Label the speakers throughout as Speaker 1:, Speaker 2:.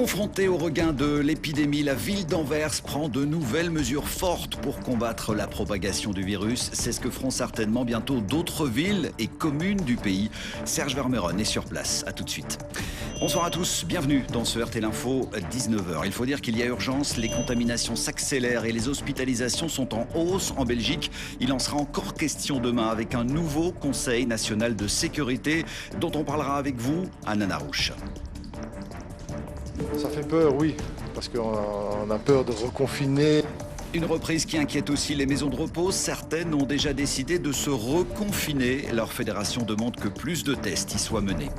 Speaker 1: Confrontée au regain de l'épidémie, la ville d'Anvers prend de nouvelles mesures fortes pour combattre la propagation du virus. C'est ce que feront certainement bientôt d'autres villes et communes du pays. Serge Vermeuren est sur place. À tout de suite. Bonsoir à tous, bienvenue dans ce RT L'Info 19h. Il faut dire qu'il y a urgence, les contaminations s'accélèrent et les hospitalisations sont en hausse en Belgique. Il en sera encore question demain avec un nouveau Conseil national de sécurité dont on parlera avec vous à Nanarouche.
Speaker 2: Ça fait peur, oui, parce qu'on a peur de reconfiner.
Speaker 1: Une reprise qui inquiète aussi les maisons de repos. Certaines ont déjà décidé de se reconfiner. Leur fédération demande que plus de tests y soient menés.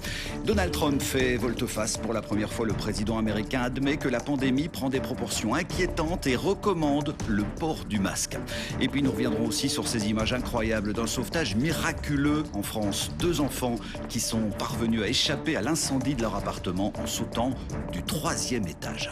Speaker 1: Donald Trump fait volte-face. Pour la première fois, le président américain admet que la pandémie prend des proportions inquiétantes et recommande le port du masque. Et puis nous reviendrons aussi sur ces images incroyables d'un sauvetage miraculeux en France. 2 enfants qui sont parvenus à échapper à l'incendie de leur appartement en sautant du 3e étage.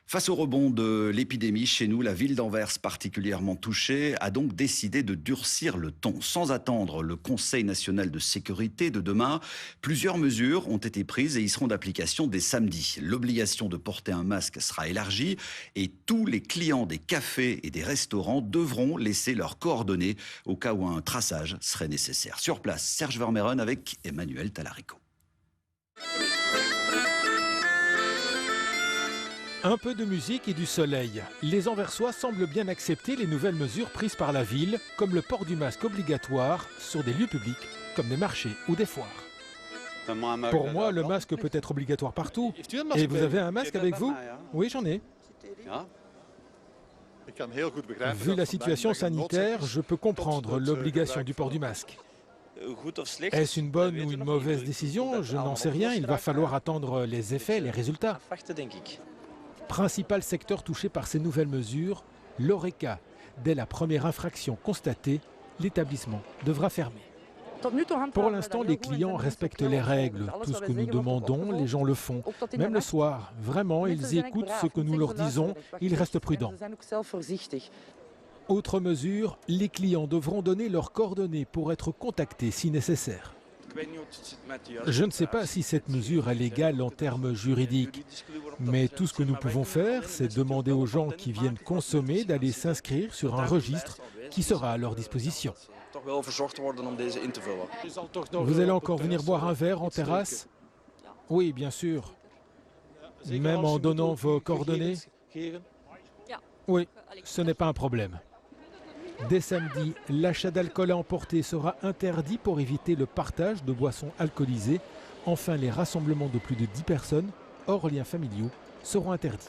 Speaker 1: Face au rebond de l'épidémie chez nous, la ville d'Anvers, particulièrement touchée, a donc décidé de durcir le ton. Sans attendre le Conseil national de sécurité de demain, plusieurs mesures ont été prises et y seront d'application dès samedi. L'obligation de porter un masque sera élargie et tous les clients des cafés et des restaurants devront laisser leurs coordonnées au cas où un traçage serait nécessaire. Sur place, Serge Vermeuren avec Emmanuel Talarico.
Speaker 3: Un peu de musique et du soleil. Les Anversois semblent bien accepter les nouvelles mesures prises par la ville, comme le port du masque obligatoire sur des lieux publics, comme des marchés ou des foires. Pour moi, le masque peut être obligatoire partout. Et vous avez un masque avec vous? Oui, j'en ai. Vu la situation sanitaire, je peux comprendre l'obligation du port du masque. Est-ce une bonne ou une mauvaise décision? Je n'en sais rien. Il va falloir attendre les effets, les résultats. Principal secteur touché par ces nouvelles mesures, l'Horeca. Dès la première infraction constatée, l'établissement devra fermer. Pour l'instant, les clients respectent les règles. Tout ce que nous demandons, les gens le font. Même le soir, vraiment, ils écoutent ce que nous leur disons, ils restent prudents. Autre mesure, les clients devront donner leurs coordonnées pour être contactés si nécessaire. Je ne sais pas si cette mesure est légale en termes juridiques, mais tout ce que nous pouvons faire, c'est demander aux gens qui viennent consommer d'aller s'inscrire sur un registre qui sera à leur disposition. Vous allez encore venir boire un verre en terrasse? Oui, bien sûr. Même en donnant vos coordonnées? Oui, ce n'est pas un problème. Dès samedi, l'achat d'alcool à emporter sera interdit pour éviter le partage de boissons alcoolisées. Enfin, les rassemblements de plus de 10 personnes, hors liens familiaux, seront interdits.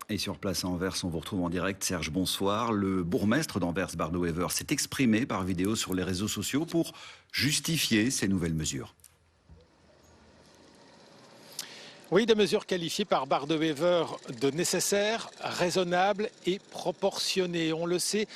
Speaker 1: Et sur place à Anvers, on vous retrouve en direct. Serge, bonsoir. Le bourgmestre d'Anvers, Bardo Wever, s'est exprimé par vidéo sur les réseaux sociaux pour justifier ces nouvelles mesures.
Speaker 3: Oui, des mesures qualifiées par Bardo Wever de nécessaires, raisonnables et proportionnées. On le sait,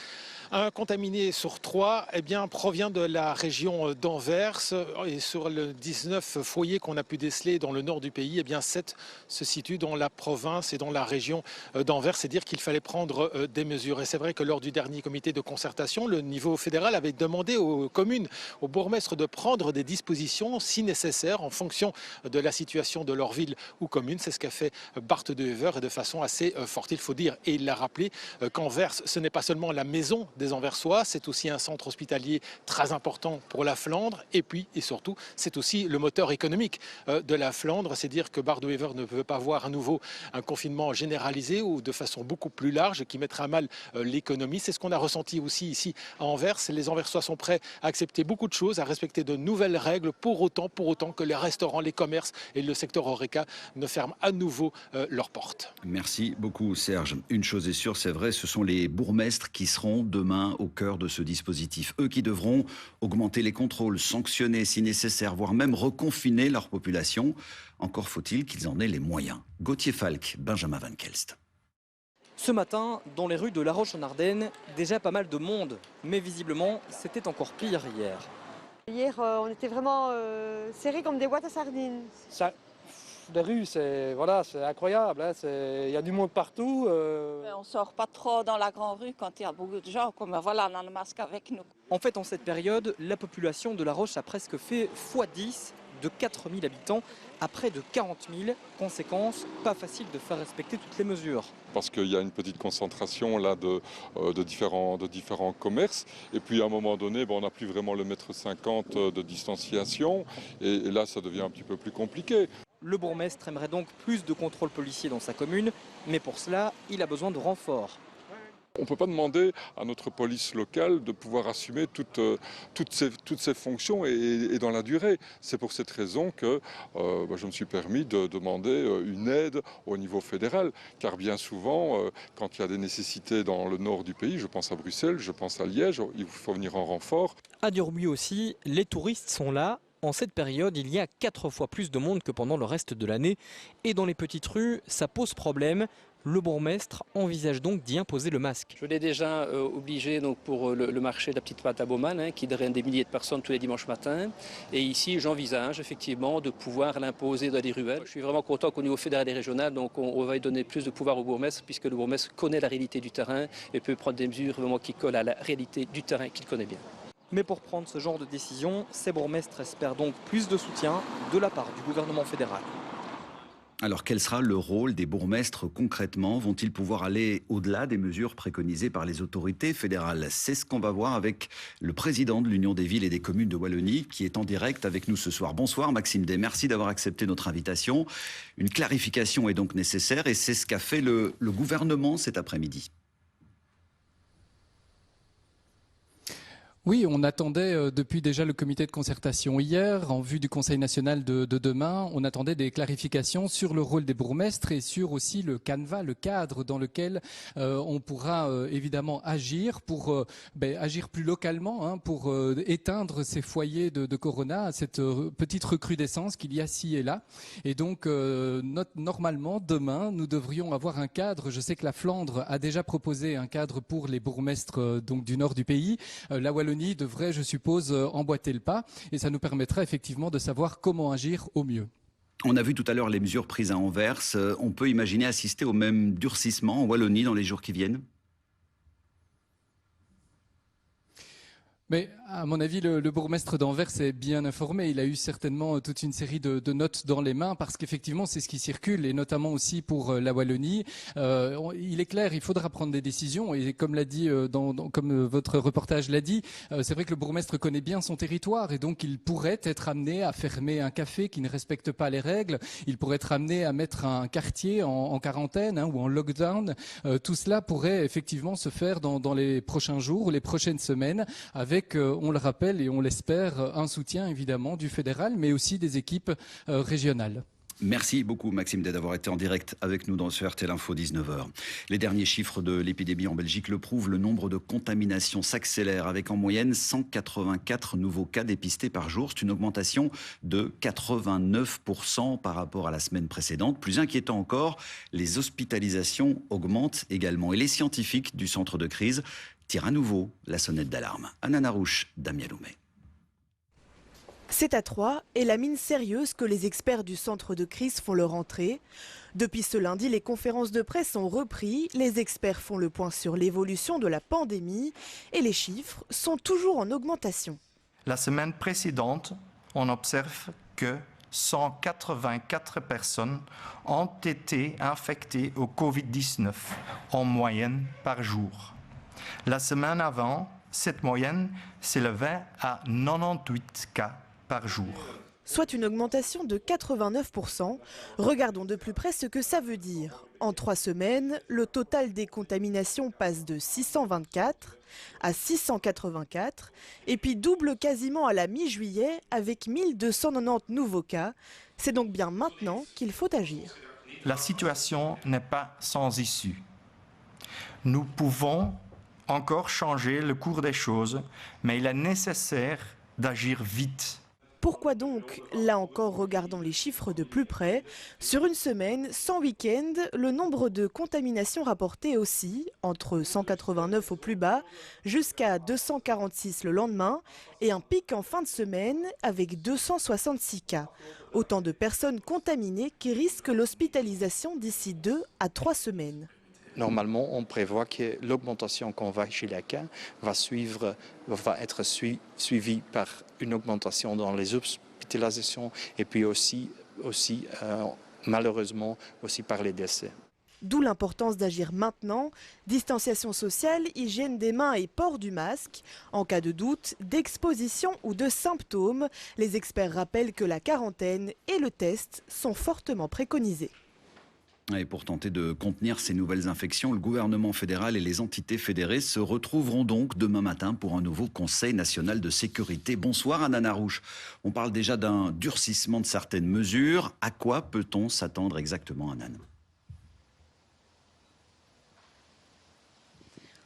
Speaker 3: un contaminé sur 3 provient de la région d'Anvers. Et sur les 19 foyers qu'on a pu déceler dans le nord du pays, 7 se situent dans la province et dans la région d'Anvers. C'est dire qu'il fallait prendre des mesures. Et c'est vrai que lors du dernier comité de concertation, le niveau fédéral avait demandé aux communes, aux bourgmestres de prendre des dispositions si nécessaire en fonction de la situation de leur ville ou commune. C'est ce qu'a fait Bardo Wever et de façon assez forte. Il faut dire, et il l'a rappelé, qu'Anvers, ce n'est pas seulement la maison des Anversois, c'est aussi un centre hospitalier très important pour la Flandre et puis et surtout c'est aussi le moteur économique de la Flandre. C'est dire que Bardo Wever ne veut pas voir à nouveau un confinement généralisé ou de façon beaucoup plus large qui mettrait à mal l'économie. C'est ce qu'on a ressenti aussi ici à Anvers. Les Anversois sont prêts à accepter beaucoup de choses, à respecter de nouvelles règles pour autant que les restaurants, les commerces et le secteur Horeca ne ferment à nouveau leurs portes.
Speaker 1: Merci beaucoup Serge. Une chose est sûre, c'est vrai, ce sont les bourgmestres qui seront demain au cœur de ce dispositif. Eux qui devront augmenter les contrôles, sanctionner si nécessaire, voire même reconfiner leur population. Encore faut-il qu'ils en aient les moyens. Gauthier Falk, Benjamin Van Kelst.
Speaker 4: Ce matin, dans les rues de La Roche-en-Ardenne, déjà pas mal de monde. Mais visiblement, c'était encore pire hier.
Speaker 5: Hier, on était vraiment serrés comme des boîtes à sardines. les rues, c'est incroyable. Hein, il y a du monde partout.
Speaker 6: On ne sort pas trop dans la grande rue quand il y a beaucoup de gens. Comme voilà, on a le masque avec nous.
Speaker 4: En fait, en cette période, la population de La Roche a presque fait x10, de 4 000 habitants à près de 40 000. Conséquence, pas facile de faire respecter toutes les mesures.
Speaker 7: Parce qu'il y a une petite concentration là de différents commerces. Et puis à un moment donné, on n'a plus vraiment le 1,50 m de distanciation. Et là, ça devient un petit peu plus compliqué.
Speaker 4: Le bourgmestre aimerait donc plus de contrôle policier dans sa commune, mais pour cela, il a besoin de renforts.
Speaker 7: On ne peut pas demander à notre police locale de pouvoir assumer toutes ces fonctions et dans la durée. C'est pour cette raison que je me suis permis de demander une aide au niveau fédéral. Car bien souvent, quand il y a des nécessités dans le nord du pays, je pense à Bruxelles, je pense à Liège, il faut venir en renfort.
Speaker 4: À Durbuy aussi, les touristes sont là. En cette période, il y a 4 fois plus de monde que pendant le reste de l'année. Et dans les petites rues, ça pose problème. Le bourgmestre envisage donc d'y imposer le masque.
Speaker 8: Je l'ai déjà obligé donc, pour le marché de la Petite Pâte à Baumann, qui draine des milliers de personnes tous les dimanches matins. Et ici, j'envisage effectivement de pouvoir l'imposer dans les ruelles. Je suis vraiment content qu'au niveau fédéral et régional, donc on va y donner plus de pouvoir au bourgmestre, puisque le bourgmestre connaît la réalité du terrain et peut prendre des mesures vraiment qui collent à la réalité du terrain qu'il connaît bien.
Speaker 4: Mais pour prendre ce genre de décision, ces bourgmestres espèrent donc plus de soutien de la part du gouvernement fédéral.
Speaker 1: Alors quel sera le rôle des bourgmestres concrètement? Vont-ils pouvoir aller au-delà des mesures préconisées par les autorités fédérales? C'est ce qu'on va voir avec le président de l'Union des villes et des communes de Wallonie qui est en direct avec nous ce soir. Bonsoir Maxime Day, merci d'avoir accepté notre invitation. Une clarification est donc nécessaire et c'est ce qu'a fait le gouvernement cet après-midi.
Speaker 9: Oui, on attendait depuis déjà le comité de concertation hier, en vue du Conseil national de demain, on attendait des clarifications sur le rôle des bourgmestres et sur aussi le canevas, le cadre dans lequel on pourra évidemment agir pour agir plus localement, pour éteindre ces foyers de corona, cette petite recrudescence qu'il y a ci et là. Et donc normalement demain, nous devrions avoir un cadre. Je sais que la Flandre a déjà proposé un cadre pour les bourgmestres donc du nord du pays. La Wallonie devrait, je suppose, emboîter le pas et ça nous permettra effectivement de savoir comment agir au mieux.
Speaker 1: On a vu tout à l'heure les mesures prises à Anvers. On peut imaginer assister au même durcissement en Wallonie dans les jours qui viennent?
Speaker 9: Mais à mon avis, le bourgmestre d'Anvers est bien informé. Il a eu certainement toute une série de notes dans les mains parce qu'effectivement, c'est ce qui circule et notamment aussi pour la Wallonie. Il est clair, il faudra prendre des décisions et comme l'a dit, comme votre reportage l'a dit, c'est vrai que le bourgmestre connaît bien son territoire et donc il pourrait être amené à fermer un café qui ne respecte pas les règles. Il pourrait être amené à mettre un quartier en quarantaine ou en lockdown. Tout cela pourrait effectivement se faire dans les prochains jours, les prochaines semaines avec on le rappelle et on l'espère, un soutien évidemment du fédéral, mais aussi des équipes régionales.
Speaker 1: Merci beaucoup Maxime Day d'avoir été en direct avec nous dans ce RTL Info 19h. Les derniers chiffres de l'épidémie en Belgique le prouvent, le nombre de contaminations s'accélère avec en moyenne 184 nouveaux cas dépistés par jour. C'est une augmentation de 89% par rapport à la semaine précédente. Plus inquiétant encore, les hospitalisations augmentent également. Et les scientifiques du centre de crise tirent à nouveau la sonnette d'alarme. Anna Narouche, Damien Loumet.
Speaker 10: C'est à Troyes et la mine sérieuse que les experts du centre de crise font leur entrée. Depuis ce lundi, les conférences de presse ont repris. Les experts font le point sur l'évolution de la pandémie et les chiffres sont toujours en augmentation.
Speaker 11: La semaine précédente, on observe que 184 personnes ont été infectées au Covid-19 en moyenne par jour. La semaine avant, cette moyenne s'élevait à 98 cas par jour.
Speaker 10: Soit une augmentation de 89%. Regardons de plus près ce que ça veut dire. En 3 semaines, le total des contaminations passe de 624 à 684 et puis double quasiment à la mi-juillet avec 1290 nouveaux cas. C'est donc bien maintenant qu'il faut agir.
Speaker 11: La situation n'est pas sans issue. Nous pouvons encore changer le cours des choses, mais il est nécessaire d'agir vite.
Speaker 10: Pourquoi donc? Là encore, regardons les chiffres de plus près. Sur une semaine, sans week-end, le nombre de contaminations rapportées aussi, entre 189 au plus bas, jusqu'à 246 le lendemain, et un pic en fin de semaine avec 266 cas. Autant de personnes contaminées qui risquent l'hospitalisation d'ici 2 à 3 semaines.
Speaker 11: Normalement, on prévoit que l'augmentation qu'on va chez chacun va être suivie par une augmentation dans les hospitalisations et puis aussi malheureusement, aussi par les décès.
Speaker 10: D'où l'importance d'agir maintenant. Distanciation sociale, hygiène des mains et port du masque. En cas de doute, d'exposition ou de symptômes, les experts rappellent que la quarantaine et le test sont fortement préconisés.
Speaker 1: Et pour tenter de contenir ces nouvelles infections, le gouvernement fédéral et les entités fédérées se retrouveront donc demain matin pour un nouveau Conseil national de sécurité. Bonsoir Anna Narouche. On parle déjà d'un durcissement de certaines mesures. À quoi peut-on s'attendre exactement, Anna?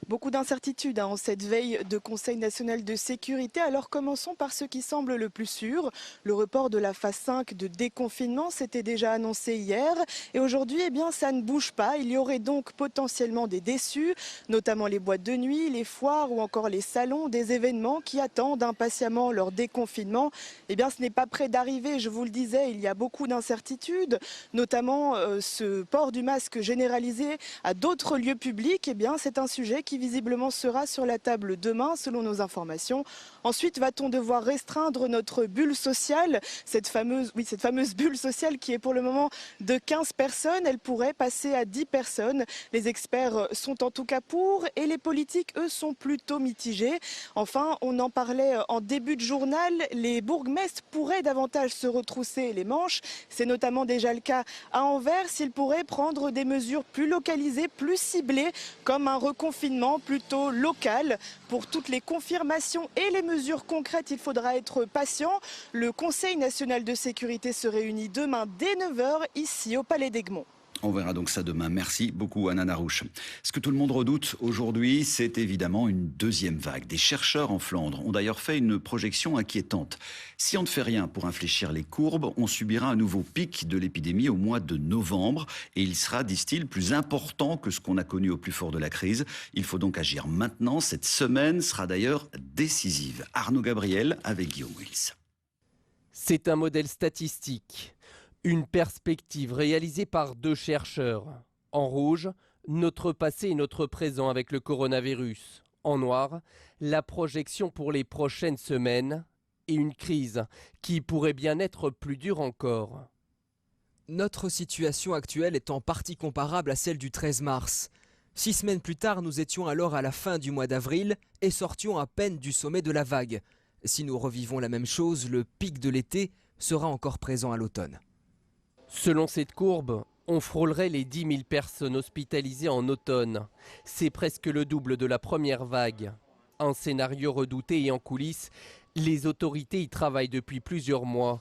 Speaker 10: Beaucoup d'incertitudes en cette veille de Conseil national de sécurité. Alors commençons par ce qui semble le plus sûr. Le report de la phase 5 de déconfinement, s'était déjà annoncé hier. Et aujourd'hui, eh bien, ça ne bouge pas. Il y aurait donc potentiellement des déçus, notamment les boîtes de nuit, les foires ou encore les salons, des événements qui attendent impatiemment leur déconfinement. Eh bien, ce n'est pas près d'arriver. Je vous le disais, il y a beaucoup d'incertitudes, notamment ce port du masque généralisé à d'autres lieux publics. Eh bien, c'est un sujet qui visiblement sera sur la table demain selon nos informations. Ensuite, va-t-on devoir restreindre notre bulle sociale, cette fameuse bulle sociale qui est pour le moment de 15 personnes, elle pourrait passer à 10 personnes. Les experts sont en tout cas pour et les politiques, eux, sont plutôt mitigés. Enfin, on en parlait en début de journal, les bourgmestres pourraient davantage se retrousser les manches. C'est notamment déjà le cas à Anvers. Ils pourraient prendre des mesures plus localisées, plus ciblées, comme un reconfinement plutôt local. Pour toutes les confirmations et les mesures concrètes, il faudra être patient. Le Conseil national de sécurité se réunit demain dès 9h ici au Palais d'Egmont.
Speaker 1: On verra donc ça demain. Merci beaucoup Anna Narouche. Ce que tout le monde redoute aujourd'hui, c'est évidemment une deuxième vague. Des chercheurs en Flandre ont d'ailleurs fait une projection inquiétante. Si on ne fait rien pour infléchir les courbes, on subira un nouveau pic de l'épidémie au mois de novembre. Et il sera, disent-ils, plus important que ce qu'on a connu au plus fort de la crise. Il faut donc agir maintenant. Cette semaine sera d'ailleurs décisive. Arnaud Gabriel avec Guillaume Wills.
Speaker 12: C'est un modèle statistique. Une perspective réalisée par 2 chercheurs. En rouge, notre passé et notre présent avec le coronavirus. En noir, la projection pour les prochaines semaines et une crise qui pourrait bien être plus dure encore.
Speaker 13: Notre situation actuelle est en partie comparable à celle du 13 mars. 6 semaines plus tard, nous étions alors à la fin du mois d'avril et sortions à peine du sommet de la vague. Si nous revivons la même chose, le pic de l'été sera encore présent à l'automne.
Speaker 12: Selon cette courbe, on frôlerait les 10 000 personnes hospitalisées en automne. C'est presque le double de la première vague. Un scénario redouté et en coulisses, les autorités y travaillent depuis plusieurs mois.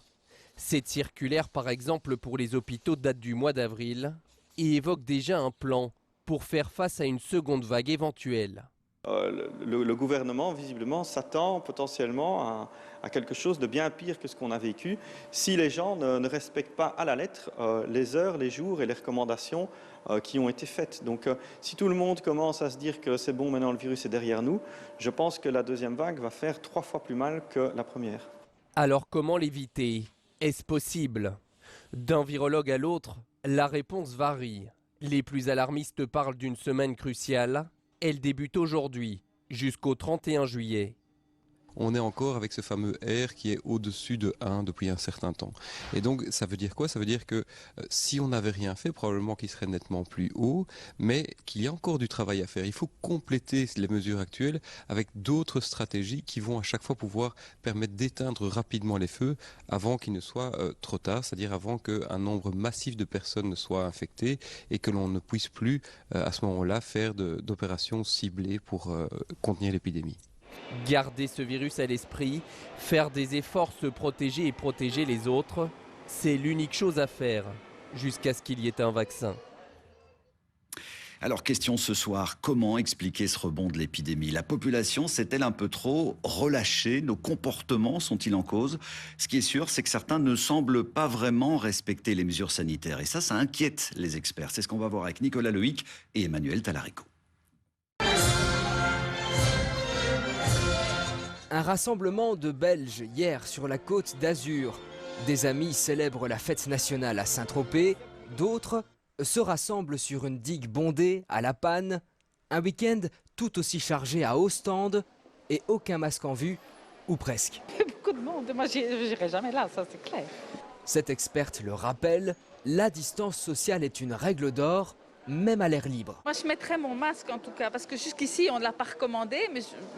Speaker 12: Cette circulaire, par exemple, pour les hôpitaux date du mois d'avril et évoque déjà un plan pour faire face à une seconde vague éventuelle.
Speaker 14: Le gouvernement, visiblement, s'attend potentiellement à quelque chose de bien pire que ce qu'on a vécu si les gens ne respectent pas à la lettre les heures, les jours et les recommandations qui ont été faites. Donc si tout le monde commence à se dire que c'est bon, maintenant le virus est derrière nous, je pense que la deuxième vague va faire 3 fois plus mal que la première.
Speaker 12: Alors comment l'éviter? Est-ce possible? D'un virologue à l'autre, la réponse varie. Les plus alarmistes parlent d'une semaine cruciale. Elle débute aujourd'hui, jusqu'au 31 juillet.
Speaker 15: On est encore avec ce fameux R qui est au-dessus de 1 depuis un certain temps. Et donc, ça veut dire quoi? Ça veut dire que si on n'avait rien fait, probablement qu'il serait nettement plus haut, mais qu'il y a encore du travail à faire. Il faut compléter les mesures actuelles avec d'autres stratégies qui vont à chaque fois pouvoir permettre d'éteindre rapidement les feux avant qu'il ne soit trop tard, c'est-à-dire avant qu'un nombre massif de personnes ne soient infectées et que l'on ne puisse plus, à ce moment-là, faire d'opérations ciblées pour contenir l'épidémie.
Speaker 12: Garder ce virus à l'esprit, faire des efforts, se protéger et protéger les autres, c'est l'unique chose à faire, jusqu'à ce qu'il y ait un vaccin.
Speaker 1: Alors question ce soir, comment expliquer ce rebond de l'épidémie? La population s'est-elle un peu trop relâchée? Nos comportements sont-ils en cause? Ce qui est sûr, c'est que certains ne semblent pas vraiment respecter les mesures sanitaires. Et ça inquiète les experts. C'est ce qu'on va voir avec Nicolas Lehic et Emmanuel Talarico.
Speaker 13: Un rassemblement de Belges hier sur la côte d'Azur. Des amis célèbrent la fête nationale à Saint-Tropez, d'autres se rassemblent sur une digue bondée à La Panne. Un week-end tout aussi chargé à Ostende et aucun masque en vue, ou presque.
Speaker 6: Beaucoup de monde, moi j'irai jamais là, ça c'est clair.
Speaker 13: Cette experte le rappelle, la distance sociale est une règle d'or, même à l'air libre.
Speaker 6: Moi je mettrais mon masque en tout cas, parce que jusqu'ici on ne l'a pas recommandé,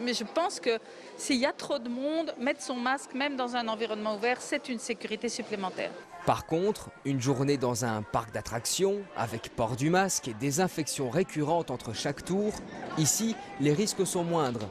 Speaker 6: mais je pense que s'il y a trop de monde, mettre son masque même dans un environnement ouvert, c'est une sécurité supplémentaire.
Speaker 13: Par contre, une journée dans un parc d'attractions, avec port du masque et désinfection récurrente entre chaque tour, ici les risques sont moindres.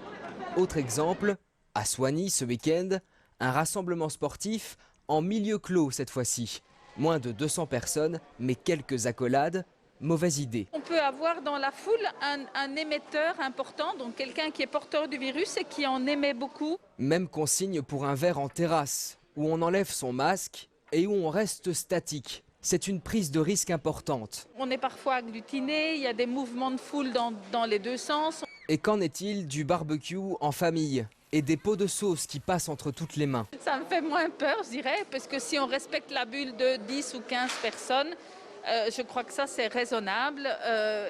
Speaker 13: Autre exemple, à Soigny ce week-end, un rassemblement sportif en milieu clos cette fois-ci. Moins de 200 personnes, mais quelques accolades. Mauvaise idée.
Speaker 6: On peut avoir dans la foule un émetteur important, donc quelqu'un qui est porteur du virus et qui en émet beaucoup.
Speaker 13: Même consigne pour un verre en terrasse, où on enlève son masque et où on reste statique. C'est une prise de risque importante.
Speaker 6: On est parfois agglutiné, il y a des mouvements de foule dans les deux sens.
Speaker 13: Et qu'en est-il du barbecue en famille et des pots de sauce qui passent entre toutes les mains?
Speaker 6: Ça me fait moins peur, je dirais, parce que si on respecte la bulle de 10 ou 15 personnes, je crois que ça c'est raisonnable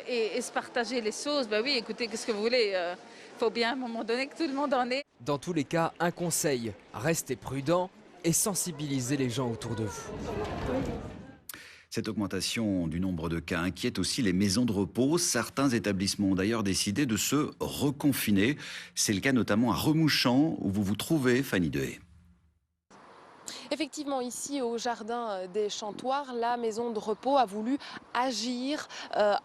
Speaker 6: et se partager les sauces, oui écoutez, qu'est-ce que vous voulez, faut bien à un moment donné que tout le monde en ait.
Speaker 13: Dans tous les cas, un conseil, restez prudent et sensibilisez les gens autour de vous.
Speaker 1: Cette augmentation du nombre de cas inquiète aussi les maisons de repos. Certains établissements ont d'ailleurs décidé de se reconfiner. C'est le cas notamment à Remouchamps où vous vous trouvez, Fanny Dehaye.
Speaker 16: Effectivement, ici au jardin des Chantoirs, la maison de repos a voulu agir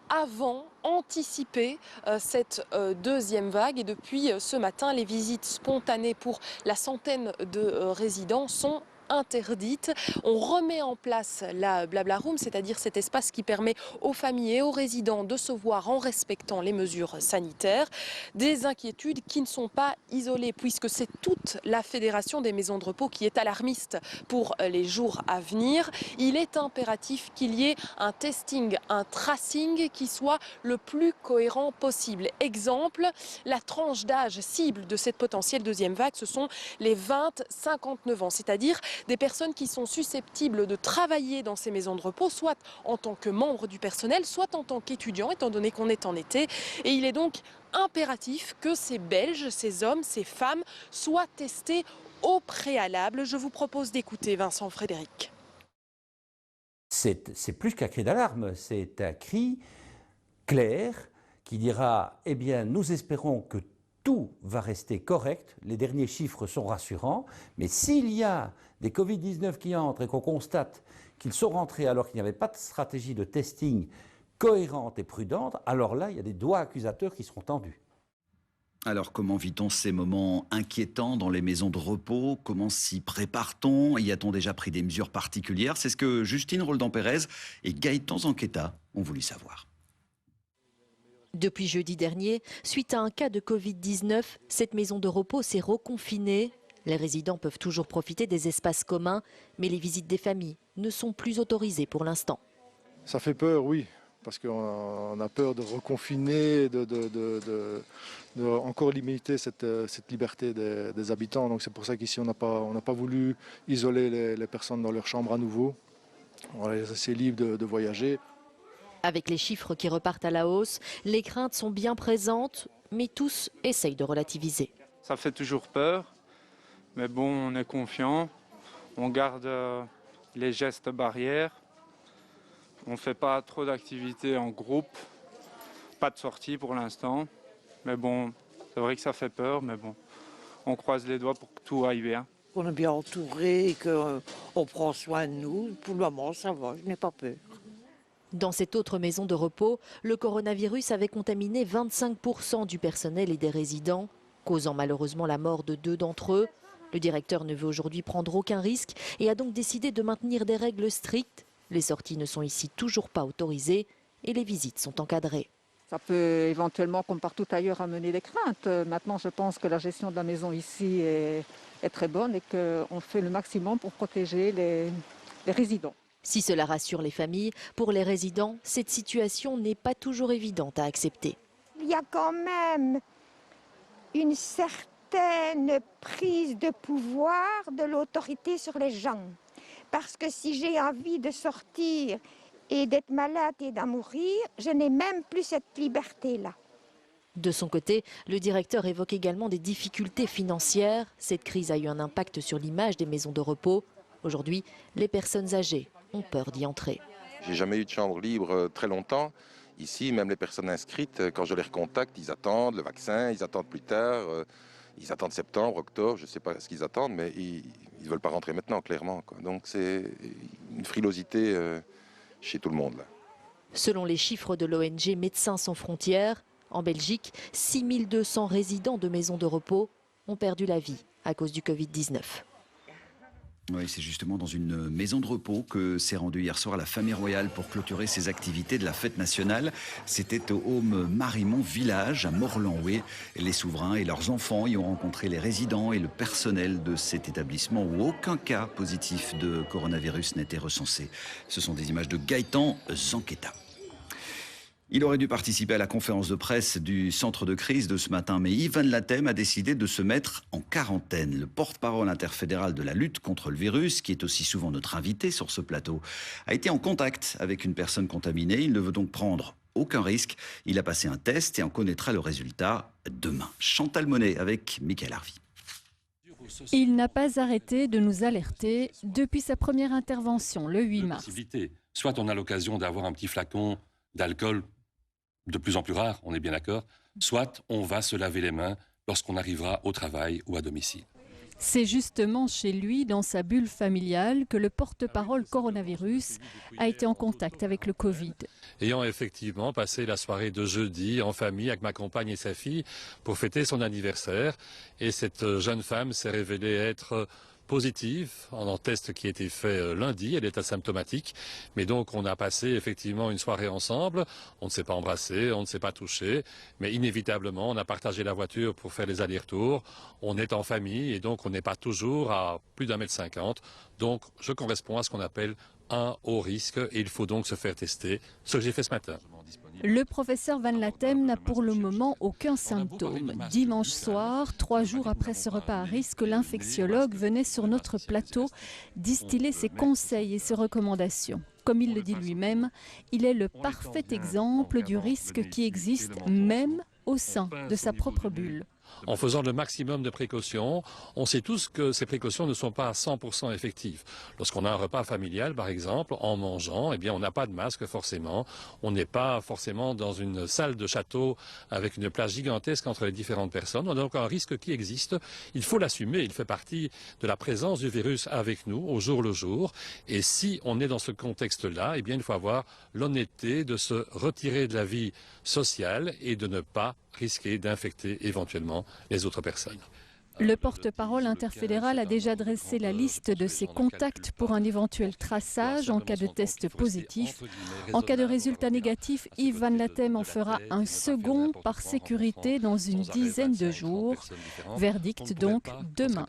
Speaker 16: avant, anticiper cette deuxième vague. Et depuis ce matin, les visites spontanées pour la centaine de résidents sont interdites. On remet en place la Blabla Room, c'est-à-dire cet espace qui permet aux familles et aux résidents de se voir en respectant les mesures sanitaires. Des inquiétudes qui ne sont pas isolées puisque c'est toute la Fédération des maisons de repos qui est alarmiste pour les jours à venir. Il est impératif qu'il y ait un testing, un tracing qui soit le plus cohérent possible. Exemple, la tranche d'âge cible de cette potentielle deuxième vague, ce sont les 20-59 ans, c'est-à-dire des personnes qui sont susceptibles de travailler dans ces maisons de repos, soit en tant que membres du personnel, soit en tant qu'étudiants, étant donné qu'on est en été. Et il est donc impératif que ces Belges, ces hommes, ces femmes soient testés au préalable. Je vous propose d'écouter Vincent Frédéric.
Speaker 17: C'est plus qu'un cri d'alarme, c'est un cri clair qui dira « Eh bien, nous espérons que tout va rester correct, les derniers chiffres sont rassurants, mais s'il y a des Covid-19 qui entrent et qu'on constate qu'ils sont rentrés alors qu'il n'y avait pas de stratégie de testing cohérente et prudente, alors là, il y a des doigts accusateurs qui seront tendus. »
Speaker 1: Alors, comment vit-on ces moments inquiétants dans les maisons de repos? Comment s'y prépare-t-on? Y a-t-on déjà pris des mesures particulières? C'est ce que Justine Roldan-Pérez et Gaëtan Zanqueta ont voulu savoir.
Speaker 18: Depuis jeudi dernier, suite à un cas de Covid-19, cette maison de repos s'est reconfinée. Les résidents peuvent toujours profiter des espaces communs, mais les visites des familles ne sont plus autorisées pour l'instant.
Speaker 2: Ça fait peur, oui, parce qu'on a peur de reconfiner, de encore limiter cette liberté des habitants. Donc c'est pour ça qu'ici on n'a pas voulu isoler les personnes dans leur chambre à nouveau. On va les laisser libres de voyager.
Speaker 18: Avec les chiffres qui repartent à la hausse, les craintes sont bien présentes, mais tous essayent de relativiser.
Speaker 19: Ça fait toujours peur, mais bon, on est confiant, on garde les gestes barrières, on ne fait pas trop d'activités en groupe, pas de sortie pour l'instant, mais bon, c'est vrai que ça fait peur, mais bon, on croise les doigts pour que tout aille bien.
Speaker 20: On est bien entouré et qu'on prend soin de nous, pour le moment ça va, je n'ai pas peur.
Speaker 18: Dans cette autre maison de repos, le coronavirus avait contaminé 25% du personnel et des résidents, causant malheureusement la mort de 2 d'entre eux. Le directeur ne veut aujourd'hui prendre aucun risque et a donc décidé de maintenir des règles strictes. Les sorties ne sont ici toujours pas autorisées et les visites sont encadrées.
Speaker 21: Ça peut éventuellement, comme partout ailleurs, amener des craintes. Maintenant, je pense que la gestion de la maison ici est très bonne et qu'on fait le maximum pour protéger les résidents.
Speaker 18: Si cela rassure les familles, pour les résidents, cette situation n'est pas toujours évidente à accepter.
Speaker 22: Il y a quand même une certaine prise de pouvoir de l'autorité sur les gens. Parce que si j'ai envie de sortir et d'être malade et d'en mourir, je n'ai même plus cette liberté-là.
Speaker 18: De son côté, le directeur évoque également des difficultés financières. Cette crise a eu un impact sur l'image des maisons de repos. Aujourd'hui, les personnes âgées ont peur d'y entrer.
Speaker 23: J'ai jamais eu de chambre libre très longtemps. Ici, même les personnes inscrites, quand je les recontacte, ils attendent le vaccin, ils attendent plus tard, ils attendent septembre, octobre, je ne sais pas ce qu'ils attendent, mais ils ne veulent pas rentrer maintenant, clairement, quoi. Donc c'est une frilosité chez tout le monde, là.
Speaker 18: Selon les chiffres de l'ONG Médecins sans frontières, en Belgique, 6200 résidents de maisons de repos ont perdu la vie à cause du Covid-19.
Speaker 1: Oui, c'est justement dans une maison de repos que s'est rendue hier soir la famille royale pour clôturer ses activités de la fête nationale. C'était au home Marimont Village à Morlanoué. Les souverains et leurs enfants y ont rencontré les résidents et le personnel de cet établissement où aucun cas positif de coronavirus n'était recensé. Ce sont des images de Gaëtan Zanqueta. Il aurait dû participer à la conférence de presse du centre de crise de ce matin, mais Yves Van Latem a décidé de se mettre en quarantaine. Le porte-parole interfédéral de la lutte contre le virus, qui est aussi souvent notre invité sur ce plateau, a été en contact avec une personne contaminée. Il ne veut donc prendre aucun risque. Il a passé un test et en connaîtra le résultat demain. Chantal Monet avec Mickaël Harvey.
Speaker 24: Il n'a pas arrêté de nous alerter depuis sa première intervention le 8 mars.
Speaker 25: Soit on a l'occasion d'avoir un petit flacon d'alcool de plus en plus rare, on est bien d'accord, soit on va se laver les mains lorsqu'on arrivera au travail ou à domicile.
Speaker 24: C'est justement chez lui, dans sa bulle familiale, que le porte-parole coronavirus a été en contact avec le Covid.
Speaker 25: Ayant effectivement passé la soirée de jeudi en famille avec ma compagne et sa fille pour fêter son anniversaire, et cette jeune femme s'est révélée être positive en un test qui a été fait lundi, elle est asymptomatique, mais donc on a passé effectivement une soirée ensemble, on ne s'est pas embrassé, on ne s'est pas touché, mais inévitablement on a partagé la voiture pour faire les allers-retours, on est en famille et donc on n'est pas toujours à plus d'1,50 m, donc je corresponds à ce qu'on appelle un haut risque et il faut donc se faire tester, ce que j'ai fait ce matin.
Speaker 24: Le professeur Van Latem n'a pour le moment aucun symptôme. Dimanche soir, 3 jours après ce repas à risque, l'infectiologue venait sur notre plateau distiller ses conseils et ses recommandations. Comme il le dit lui-même, il est le parfait exemple du risque qui existe même au sein de sa propre bulle.
Speaker 25: En faisant le maximum de précautions, on sait tous que ces précautions ne sont pas à 100% effectives. Lorsqu'on a un repas familial, par exemple, en mangeant, eh bien, on n'a pas de masque forcément. On n'est pas forcément dans une salle de château avec une place gigantesque entre les différentes personnes. On a donc un risque qui existe. Il faut l'assumer. Il fait partie de la présence du virus avec nous au jour le jour. Et si on est dans ce contexte-là, eh bien, il faut avoir l'honnêteté de se retirer de la vie sociale et de ne pas risquer d'infecter éventuellement les autres personnes.
Speaker 24: Le porte-parole interfédéral a déjà dressé la liste de ses contacts pour un éventuel traçage en cas de test positif. En cas de résultat négatif, Yves Van Latem en fera un second par sécurité dans une dizaine de jours. Verdict donc demain.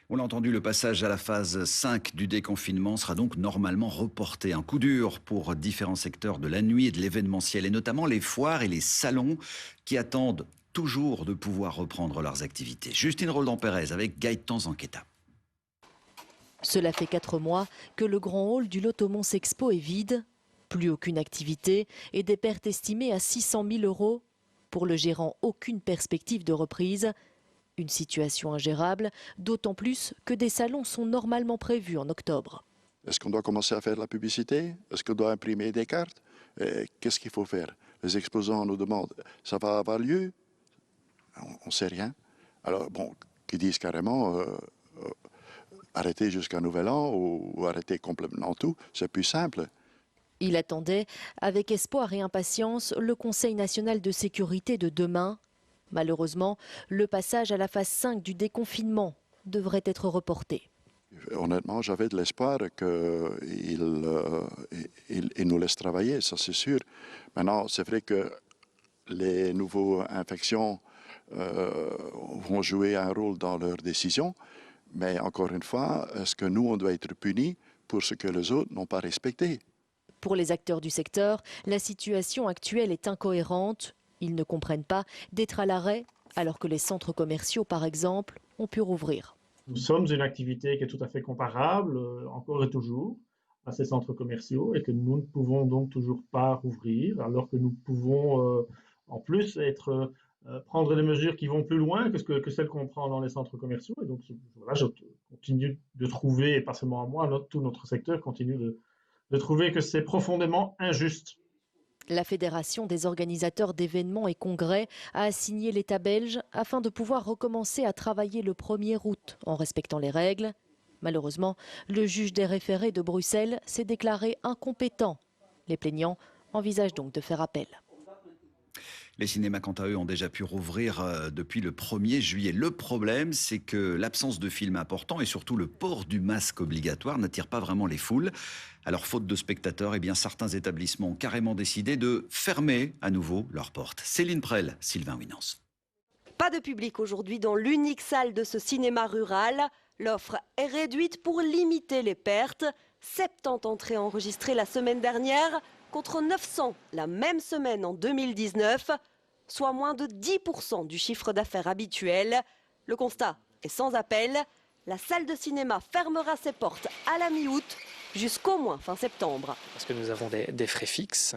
Speaker 1: On l'a entendu, le passage à la phase 5 du déconfinement sera donc normalement reporté. Un coup dur pour différents secteurs de la nuit et de l'événementiel, et notamment les foires et les salons qui attendent toujours de pouvoir reprendre leurs activités. Justine Roldan-Pérez avec Gaëtan Zanqueta.
Speaker 18: Cela fait 4 mois que le grand hall du Lotomons Expo est vide. Plus aucune activité et des pertes estimées à 600 000 €. Pour le gérant, aucune perspective de reprise. Une situation ingérable, d'autant plus que des salons sont normalement prévus en octobre.
Speaker 26: Est-ce qu'on doit commencer à faire de la publicité? Est-ce qu'on doit imprimer des cartes? Qu'est-ce qu'il faut faire? Les exposants nous demandent, ça va avoir lieu? On ne sait rien. Alors, bon, qui disent carrément, arrêtez jusqu'à Nouvel An ou arrêtez complètement tout, c'est plus simple.
Speaker 18: Il attendait, avec espoir et impatience, le Conseil national de sécurité de demain. Malheureusement, le passage à la phase 5 du déconfinement devrait être reporté.
Speaker 26: Honnêtement, j'avais de l'espoir qu'il nous laisse travailler, ça c'est sûr. Maintenant, c'est vrai que les nouvelles infections vont jouer un rôle dans leurs décisions, mais encore une fois, est-ce que nous, on doit être punis pour ce que les autres n'ont pas respecté?
Speaker 18: Pour les acteurs du secteur, la situation actuelle est incohérente. Ils ne comprennent pas d'être à l'arrêt alors que les centres commerciaux, par exemple, ont pu rouvrir.
Speaker 3: Nous sommes une activité qui est tout à fait comparable, encore et toujours, à ces centres commerciaux et que nous ne pouvons donc toujours pas rouvrir, alors que nous pouvons en plus prendre des mesures qui vont plus loin que celles qu'on prend dans les centres commerciaux. Et donc voilà, je continue de trouver, et pas seulement moi, tout notre secteur continue de trouver que c'est profondément injuste.
Speaker 18: La Fédération des organisateurs d'événements et congrès a assigné l'État belge afin de pouvoir recommencer à travailler le 1er août en respectant les règles. Malheureusement, le juge des référés de Bruxelles s'est déclaré incompétent. Les plaignants envisagent donc de faire appel.
Speaker 1: Les cinémas, quant à eux, ont déjà pu rouvrir depuis le 1er juillet. Le problème, c'est que l'absence de films importants et surtout le port du masque obligatoire n'attire pas vraiment les foules. Alors, faute de spectateurs, eh bien, certains établissements ont carrément décidé de fermer à nouveau leurs portes. Céline Prel, Sylvain Winans.
Speaker 4: Pas de public aujourd'hui dans l'unique salle de ce cinéma rural. L'offre est réduite pour limiter les pertes. 70 entrées enregistrées la semaine dernière, contre 900 la même semaine en 2019, soit moins de 10% du chiffre d'affaires habituel. Le constat est sans appel. La salle de cinéma fermera ses portes à la mi-août jusqu'au moins fin septembre.
Speaker 5: Parce que nous avons des frais fixes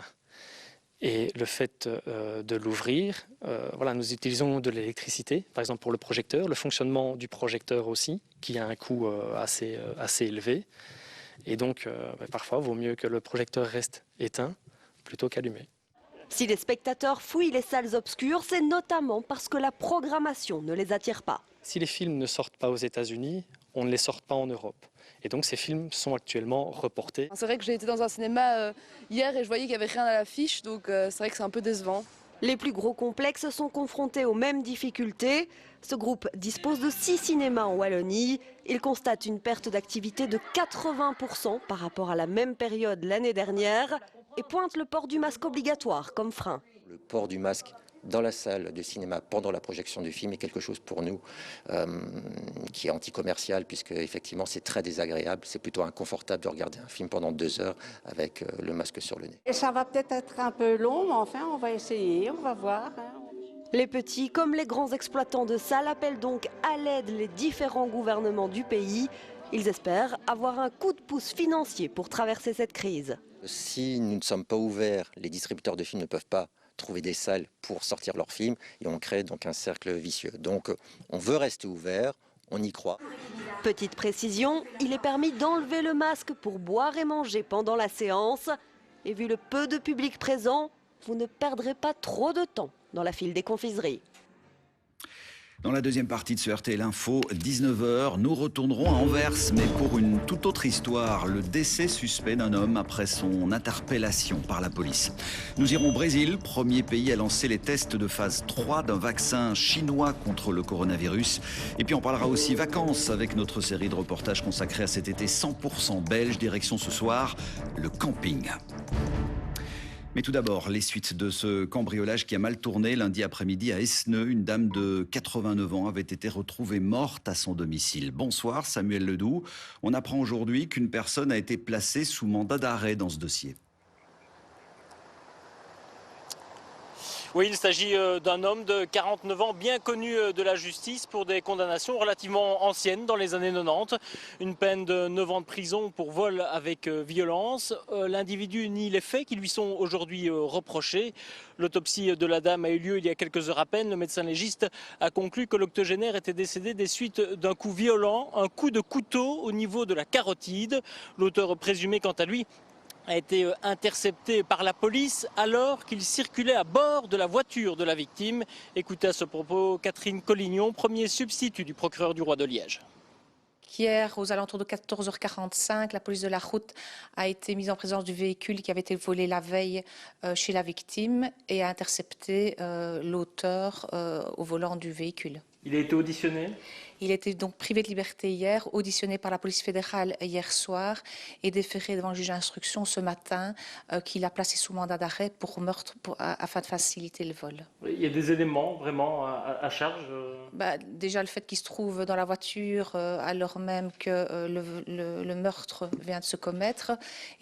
Speaker 5: et le fait de l'ouvrir, voilà, nous utilisons de l'électricité, par exemple pour le projecteur, le fonctionnement du projecteur aussi, qui a un coût assez élevé. Et donc, parfois, il vaut mieux que le projecteur reste éteint plutôt qu'allumé.
Speaker 4: Si les spectateurs fouillent les salles obscures, c'est notamment parce que la programmation ne les attire pas.
Speaker 5: Si les films ne sortent pas aux États-Unis, on ne les sort pas en Europe. Et donc, ces films sont actuellement reportés.
Speaker 7: C'est vrai que j'ai été dans un cinéma hier et je voyais qu'il n'y avait rien à l'affiche, donc c'est vrai que c'est un peu décevant.
Speaker 4: Les plus gros complexes sont confrontés aux mêmes difficultés. Ce groupe dispose de 6 cinémas en Wallonie. Il constate une perte d'activité de 80% par rapport à la même période l'année dernière et pointe le port du masque obligatoire comme frein.
Speaker 8: Le port du masque dans la salle de cinéma pendant la projection du film est quelque chose pour nous qui est anti-commercial, puisque effectivement c'est très désagréable, c'est plutôt inconfortable de regarder un film pendant 2 heures avec le masque sur le nez.
Speaker 9: Et ça va peut-être être un peu long, mais enfin on va essayer, on va voir.
Speaker 4: Les petits comme les grands exploitants de salles appellent donc à l'aide les différents gouvernements du pays. Ils espèrent avoir un coup de pouce financier pour traverser cette crise.
Speaker 8: Si nous ne sommes pas ouverts, les distributeurs de films ne peuvent pas trouver des salles pour sortir leurs films et on crée donc un cercle vicieux. Donc on veut rester ouvert, on y croit.
Speaker 4: Petite précision, il est permis d'enlever le masque pour boire et manger pendant la séance. Et vu le peu de public présent, vous ne perdrez pas trop de temps dans la file des confiseries.
Speaker 1: Dans la deuxième partie de ce RTL Info, 19h, nous retournerons à Anvers, mais pour une toute autre histoire, le décès suspect d'un homme après son interpellation par la police. Nous irons au Brésil, premier pays à lancer les tests de phase 3 d'un vaccin chinois contre le coronavirus. Et puis on parlera aussi vacances avec notre série de reportages consacrée à cet été 100% belge. Direction ce soir, le camping. Mais tout d'abord, les suites de ce cambriolage qui a mal tourné lundi après-midi à Esneux. Une dame de 89 ans avait été retrouvée morte à son domicile. Bonsoir Samuel Ledoux. On apprend aujourd'hui qu'une personne a été placée sous mandat d'arrêt dans ce dossier.
Speaker 27: Oui, il s'agit d'un homme de 49 ans bien connu de la justice pour des condamnations relativement anciennes dans les années 90. Une peine de 9 ans de prison pour vol avec violence. L'individu nie les faits qui lui sont aujourd'hui reprochés. L'autopsie de la dame a eu lieu il y a quelques heures à peine. Le médecin légiste a conclu que l'octogénaire était décédé des suites d'un coup violent, un coup de couteau au niveau de la carotide. L'auteur présumé, quant à lui, a été intercepté par la police alors qu'il circulait à bord de la voiture de la victime. Écoutez à ce propos Catherine Collignon, premier substitut du procureur du roi de Liège.
Speaker 6: qu'hier, aux alentours de 14h45, la police de la route a été mise en présence du véhicule qui avait été volé la veille chez la victime et a intercepté l'auteur au volant du véhicule.
Speaker 27: Il a été auditionné?
Speaker 6: Il a été donc privé de liberté hier, auditionné par la police fédérale hier soir et déféré devant le juge d'instruction ce matin qu'il a placé sous mandat d'arrêt pour meurtre afin de faciliter le vol.
Speaker 27: Il y a des éléments vraiment à charge?
Speaker 6: Déjà le fait qu'il se trouve dans la voiture alors même que le meurtre vient de se commettre,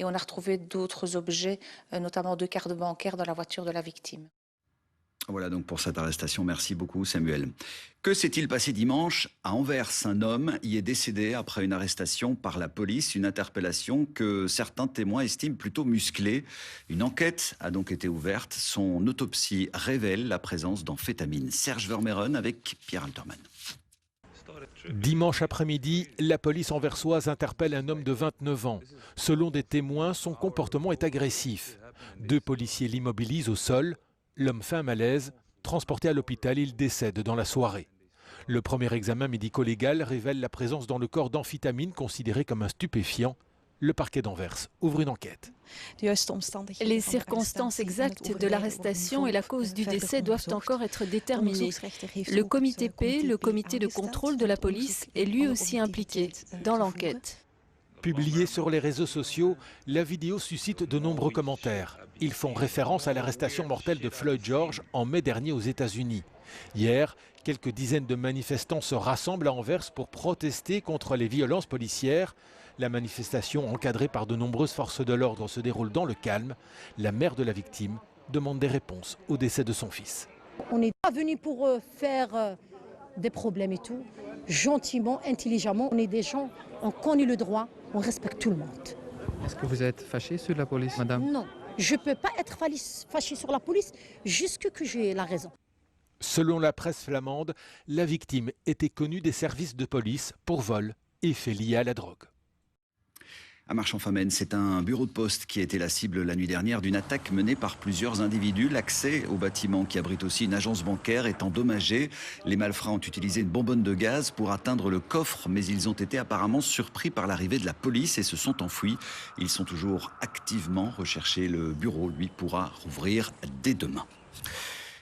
Speaker 6: et on a retrouvé d'autres objets, notamment 2 cartes bancaires dans la voiture de la victime.
Speaker 1: Voilà donc pour cette arrestation. Merci beaucoup Samuel. Que s'est-il passé dimanche à Anvers? Un homme y est décédé après une arrestation par la police, une interpellation que certains témoins estiment plutôt musclée. Une enquête a donc été ouverte. Son autopsie révèle la présence d'amphétamine. Serge Vermeuren avec Pierre Alterman.
Speaker 10: Dimanche après-midi, la police anversoise interpelle un homme de 29 ans. Selon des témoins, son comportement est agressif. 2 policiers l'immobilisent au sol. L'homme fait un malaise, transporté à l'hôpital, il décède dans la soirée. Le premier examen médico-légal révèle la présence dans le corps d'amphétamine considérée comme un stupéfiant. Le parquet d'Anvers ouvre une enquête.
Speaker 24: Les circonstances exactes de l'arrestation et la cause du décès doivent encore être déterminées. Le comité P, le comité de contrôle de la police, est lui aussi impliqué dans l'enquête.
Speaker 10: Publiée sur les réseaux sociaux, la vidéo suscite de nombreux commentaires. Ils font référence à l'arrestation mortelle de Floyd George en mai dernier aux États-Unis. Hier, quelques dizaines de manifestants se rassemblent à Anvers pour protester contre les violences policières. La manifestation, encadrée par de nombreuses forces de l'ordre, se déroule dans le calme. La mère de la victime demande des réponses au décès de son fils.
Speaker 11: On n'est pas venu pour faire des problèmes et tout. Gentiment, intelligemment, on est des gens, on connaît le droit, on respecte tout le monde.
Speaker 12: Est-ce que vous êtes fâché sur la police, madame?
Speaker 11: Non, je ne peux pas être fâché sur la police jusque que j'ai la raison.
Speaker 10: Selon la presse flamande, la victime était connue des services de police pour vol et faits liés à la drogue.
Speaker 1: À Marchand-Famenne, c'est un bureau de poste qui a été la cible la nuit dernière d'une attaque menée par plusieurs individus. L'accès au bâtiment qui abrite aussi une agence bancaire est endommagé. Les malfrats ont utilisé une bonbonne de gaz pour atteindre le coffre, mais ils ont été apparemment surpris par l'arrivée de la police et se sont enfuis. Ils sont toujours activement recherchés. Le bureau, lui, pourra rouvrir dès demain.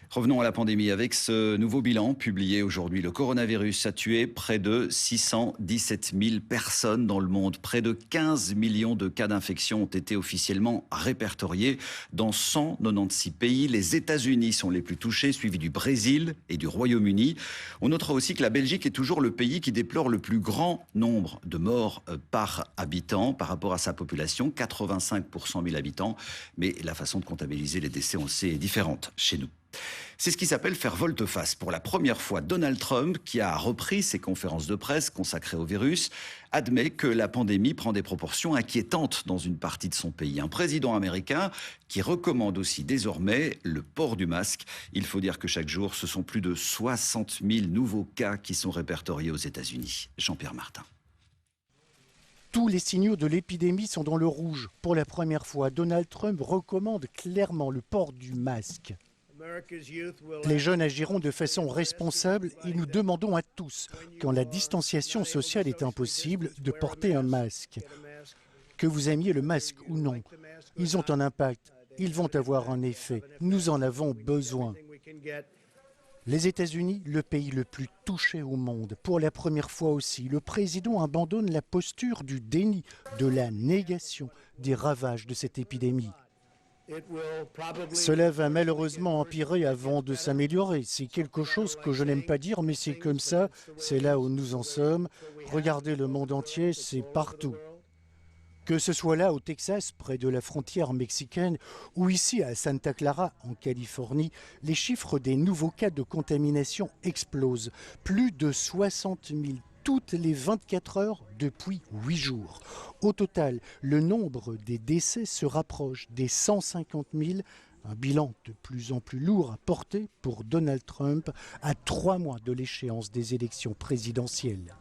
Speaker 1: Revenons à la pandémie avec ce nouveau bilan publié aujourd'hui. Le coronavirus a tué près de 617 000 personnes dans le monde. Près de 15 millions de cas d'infection ont été officiellement répertoriés dans 196 pays. Les États-Unis sont les plus touchés, suivis du Brésil et du Royaume-Uni. On notera aussi que la Belgique est toujours le pays qui déplore le plus grand nombre de morts par habitant par rapport à sa population, 85 pour 100 000 habitants. Mais la façon de comptabiliser les décès, on le sait, est différente chez nous. C'est ce qui s'appelle faire volte-face. Pour la première fois, Donald Trump, qui a repris ses conférences de presse consacrées au virus, admet que la pandémie prend des proportions inquiétantes dans une partie de son pays. Un président américain qui recommande aussi désormais le port du masque. Il faut dire que chaque jour, ce sont plus de 60 000 nouveaux cas qui sont répertoriés aux États-Unis. Jean-Pierre Martin.
Speaker 13: Tous les signaux de l'épidémie sont dans le rouge. Pour la première fois, Donald Trump recommande clairement le port du masque. Les jeunes agiront de façon responsable et nous demandons à tous, quand la distanciation sociale est impossible, de porter un masque. Que vous aimiez le masque ou non, ils ont un impact, ils vont avoir un effet. Nous en avons besoin. Les États-Unis, le pays le plus touché au monde. Pour la première fois aussi, le président abandonne la posture du déni, de la négation des ravages de cette épidémie. Cela va malheureusement empirer avant de s'améliorer. C'est quelque chose que je n'aime pas dire, mais c'est comme ça, c'est là où nous en sommes. Regardez le monde entier, c'est partout. Que ce soit là au Texas, près de la frontière mexicaine, ou ici à Santa Clara, en Californie, les chiffres des nouveaux cas de contamination explosent. Plus de 60 000 toutes les 24 heures depuis 8 jours. Au total, le nombre des décès se rapproche des 150 000, un bilan de plus en plus lourd à porter pour Donald Trump à 3 mois de l'échéance des élections présidentielles.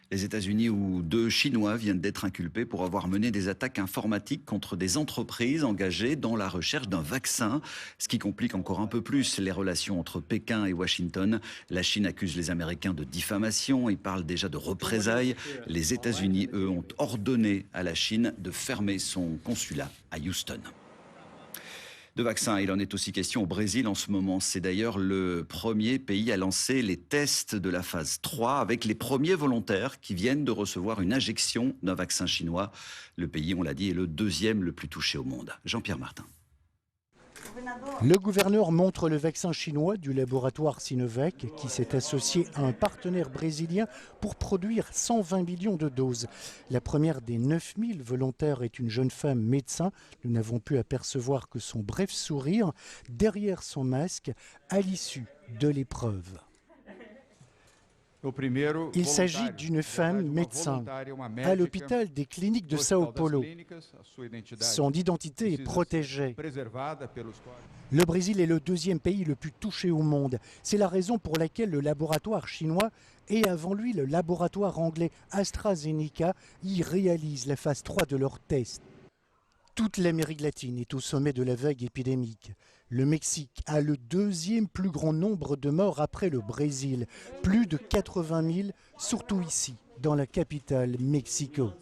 Speaker 1: Les États-Unis où 2 Chinois viennent d'être inculpés pour avoir mené des attaques informatiques contre des entreprises engagées dans la recherche d'un vaccin, ce qui complique encore un peu plus les relations entre Pékin et Washington. La Chine accuse les Américains de diffamation et parle déjà de représailles. Les États-Unis, eux, ont ordonné à la Chine de fermer son consulat à Houston. De vaccins, il en est aussi question au Brésil en ce moment. C'est d'ailleurs le premier pays à lancer les tests de la phase 3 avec les premiers volontaires qui viennent de recevoir une injection d'un vaccin chinois. Le pays, on l'a dit, est le 2e le plus touché au monde. Jean-Pierre Martin.
Speaker 13: Le gouverneur montre le vaccin chinois du laboratoire Sinovac qui s'est associé à un partenaire brésilien pour produire 120 millions de doses. La première des 9000 volontaires est une jeune femme médecin. Nous n'avons pu apercevoir que son bref sourire derrière son masque à l'issue de l'épreuve. Il s'agit d'une femme médecin à l'hôpital des cliniques de Sao Paulo. Son identité est protégée. Le Brésil est le 2e pays le plus touché au monde. C'est la raison pour laquelle le laboratoire chinois et avant lui le laboratoire anglais AstraZeneca y réalisent la phase 3 de leurs tests. Toute l'Amérique latine est au sommet de la vague épidémique. Le Mexique a le 2e plus grand nombre de morts après le Brésil, plus de 80 000, surtout ici, dans la capitale, Mexico.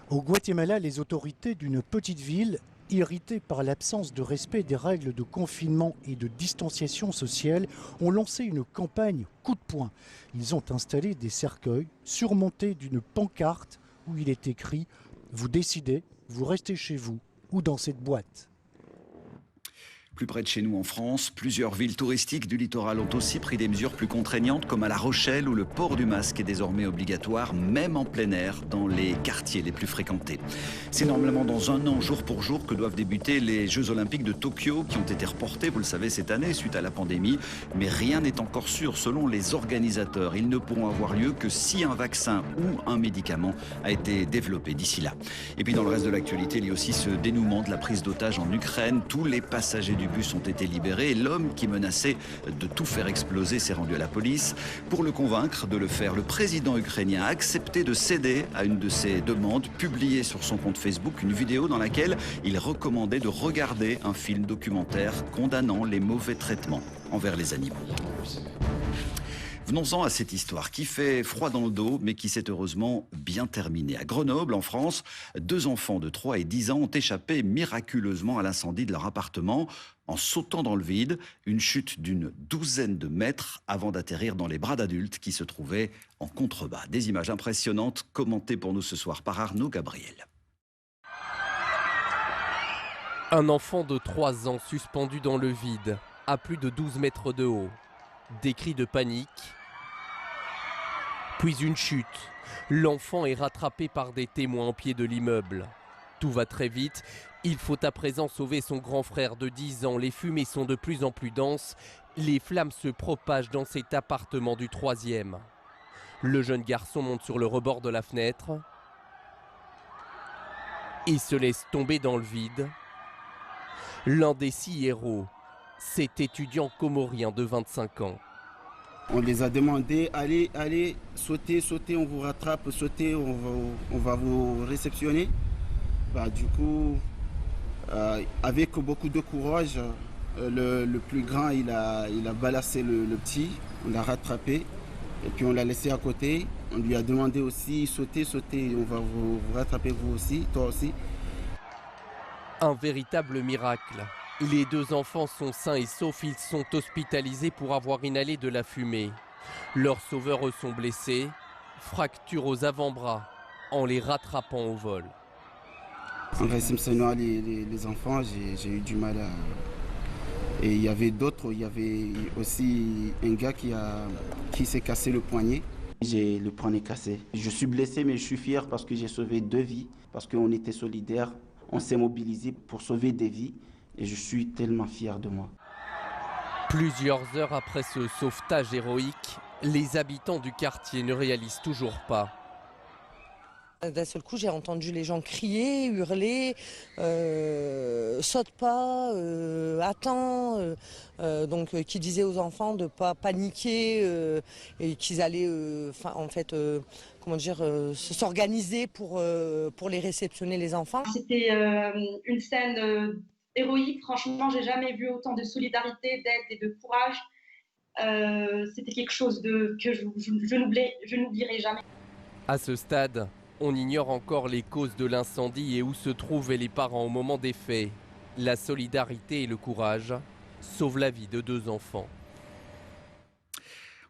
Speaker 13: Au Guatemala, les autorités d'une petite ville, irritées par l'absence de respect des règles de confinement et de distanciation sociale, ont lancé une campagne coup de poing. Ils ont installé des cercueils surmontés d'une pancarte où il est écrit « Vous décidez, vous restez chez vous ou dans cette boîte ».
Speaker 1: Plus près de chez nous en France, plusieurs villes touristiques du littoral ont aussi pris des mesures plus contraignantes, comme à La Rochelle où le port du masque est désormais obligatoire, même en plein air, dans les quartiers les plus fréquentés. C'est normalement dans un an, jour pour jour, que doivent débuter les Jeux Olympiques de Tokyo, qui ont été reportés, vous le savez, cette année, suite à la pandémie. Mais rien n'est encore sûr, selon les organisateurs. Ils ne pourront avoir lieu que si un vaccin ou un médicament a été développé d'ici là. Et puis dans le reste de l'actualité, il y a aussi ce dénouement de la prise d'otages en Ukraine. Tous les passagers du bus ont été libérés et l'homme qui menaçait de tout faire exploser s'est rendu à la police. Pour le convaincre de le faire, le président ukrainien a accepté de céder à une de ses demandes, publiée sur son compte Facebook une vidéo dans laquelle il recommandait de regarder un film documentaire condamnant les mauvais traitements envers les animaux. Venons-en à cette histoire qui fait froid dans le dos, mais qui s'est heureusement bien terminée. À Grenoble, en France, 2 enfants de 3 et 10 ans ont échappé miraculeusement à l'incendie de leur appartement en sautant dans le vide, une chute d'une 12aine de mètres avant d'atterrir dans les bras d'adultes qui se trouvaient en contrebas. Des images impressionnantes commentées pour nous ce soir par Arnaud Gabriel.
Speaker 2: Un enfant de 3 ans suspendu dans le vide, à plus de 12 mètres de haut. Des cris de panique, puis une chute. L'enfant est rattrapé par des témoins au pied de l'immeuble. Tout va très vite. Il faut à présent sauver son grand frère de 10 ans. Les fumées sont de plus en plus denses. Les flammes se propagent dans cet appartement du 3e. Le jeune garçon monte sur le rebord de la fenêtre et se laisse tomber dans le vide. L'un des 6 héros, cet étudiant comorien de 25 ans.
Speaker 14: On les a demandé, allez, sautez, on vous rattrape, sautez, on va vous réceptionner. Du coup, avec beaucoup de courage, le plus grand, il a balancé le petit, on l'a rattrapé, et puis on l'a laissé à côté. On lui a demandé aussi, sautez, on va vous rattraper vous aussi, toi aussi.
Speaker 2: Un véritable miracle. Les 2 enfants sont sains et saufs, ils sont hospitalisés pour avoir inhalé de la fumée. Leurs sauveurs sont blessés, fractures aux avant-bras en les rattrapant au vol.
Speaker 14: En réceptionnant les enfants, j'ai eu du mal à... Et il y avait d'autres, il y avait aussi un gars qui s'est cassé le poignet. J'ai le poignet cassé. Je suis blessé mais je suis fier parce que j'ai sauvé 2 vies, parce qu'on était solidaires, on s'est mobilisés pour sauver des vies. Et je suis tellement fier de moi.
Speaker 2: Plusieurs heures après ce sauvetage héroïque, les habitants du quartier ne réalisent toujours pas.
Speaker 15: D'un seul coup, j'ai entendu les gens crier, hurler, saute pas, attends, donc qui disaient aux enfants de ne pas paniquer et qu'ils allaient s'organiser pour les réceptionner les enfants.
Speaker 16: C'était une scène héroïque, franchement, j'ai jamais vu autant de solidarité, d'aide et de courage. C'était quelque chose que je n'oublierai jamais.
Speaker 2: À ce stade, on ignore encore les causes de l'incendie et où se trouvaient les parents au moment des faits. La solidarité et le courage sauvent la vie de 2 enfants.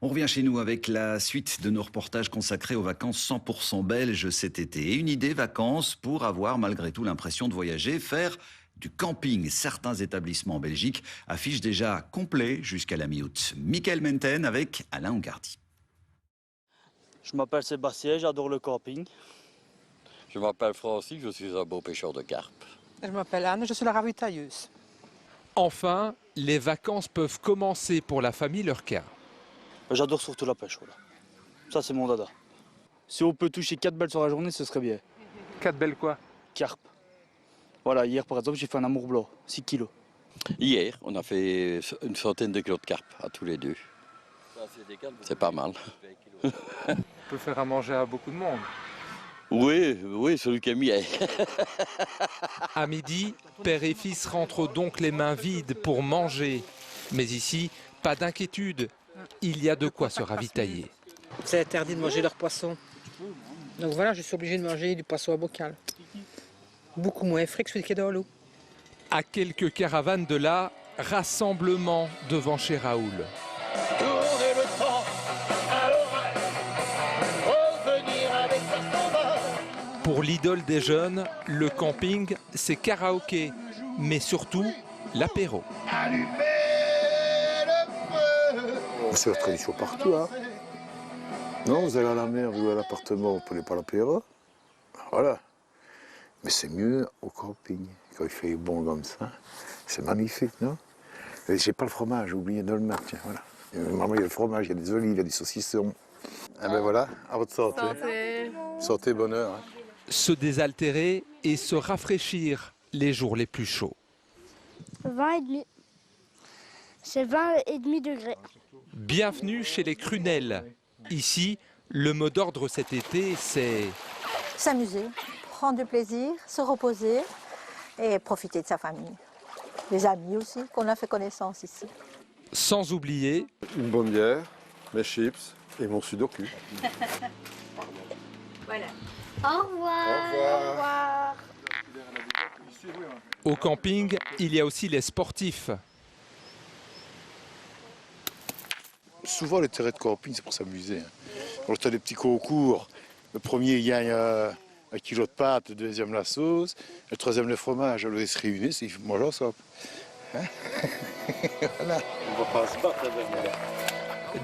Speaker 1: On revient chez nous avec la suite de nos reportages consacrés aux vacances 100% belges cet été. Et une idée vacances pour avoir malgré tout l'impression de voyager, faire du camping. Certains établissements en Belgique affichent déjà complet jusqu'à la mi-août. Michael Menten avec Alain Ongardi.
Speaker 17: Je m'appelle Sébastien, j'adore le camping.
Speaker 19: Je m'appelle Francis, je suis un beau pêcheur de carpe.
Speaker 20: Je m'appelle Anne, je suis la ravitailleuse.
Speaker 10: Enfin, les vacances peuvent commencer pour la famille Lurquin.
Speaker 17: J'adore surtout la pêche, voilà. Ça c'est mon dada. Si on peut toucher 4 belles sur la journée, ce serait bien.
Speaker 20: 4 belles quoi?
Speaker 17: Carpe. Voilà, hier par exemple, j'ai fait un amour blanc, 6 kilos.
Speaker 19: Hier, on a fait une centaine de kilos de carpe à tous les deux. C'est pas mal.
Speaker 20: On peut faire à manger à beaucoup de monde.
Speaker 19: Oui, celui qui a mis.
Speaker 10: À midi, père et fils rentrent donc les mains vides pour manger. Mais ici, pas d'inquiétude, il y a de quoi se ravitailler.
Speaker 20: C'est interdit de manger leur poisson. Donc voilà, je suis obligé de manger du poisson à bocal. Beaucoup moins frais que celui qui est dans l'eau.
Speaker 10: À quelques caravanes de là, rassemblement devant chez Raoul. Pour l'idole des jeunes, le camping, c'est karaoké, mais surtout l'apéro.
Speaker 21: C'est la tradition partout. Hein. Non, vous allez à la mer, vous allez à l'appartement, vous ne prenez pas l'apéro. Voilà. Mais c'est mieux au camping, quand il fait bon comme ça. C'est magnifique, non? J'ai pas le fromage, j'ai oublié de le mettre. Tiens, voilà. Maman, il y a le fromage, il y a des olives, il y a des saucissons. Et ben voilà, à votre santé. Santé, santé bonheur. Hein.
Speaker 10: Se désaltérer et se rafraîchir les jours les plus chauds.
Speaker 22: 20,5. C'est 20,5 degrés.
Speaker 10: Bienvenue chez les Crunels. Ici, le mot d'ordre cet été, c'est...
Speaker 22: s'amuser, prendre du plaisir, se reposer et profiter de sa famille. Les amis aussi, qu'on a fait connaissance ici.
Speaker 10: Sans oublier...
Speaker 21: une bonne bière, mes chips et mon sudoku.
Speaker 22: Voilà. Au revoir. Au revoir.
Speaker 10: Au camping, il y a aussi les sportifs.
Speaker 21: Souvent, l'intérêt de camping, c'est pour s'amuser. Quand tu as des petits concours, le premier il gagne 1 kilo de pâtes, le deuxième la sauce, le troisième le fromage. Alors ils se réunissent et ils mangent ensemble. Hein? Voilà. On va pas se battre là.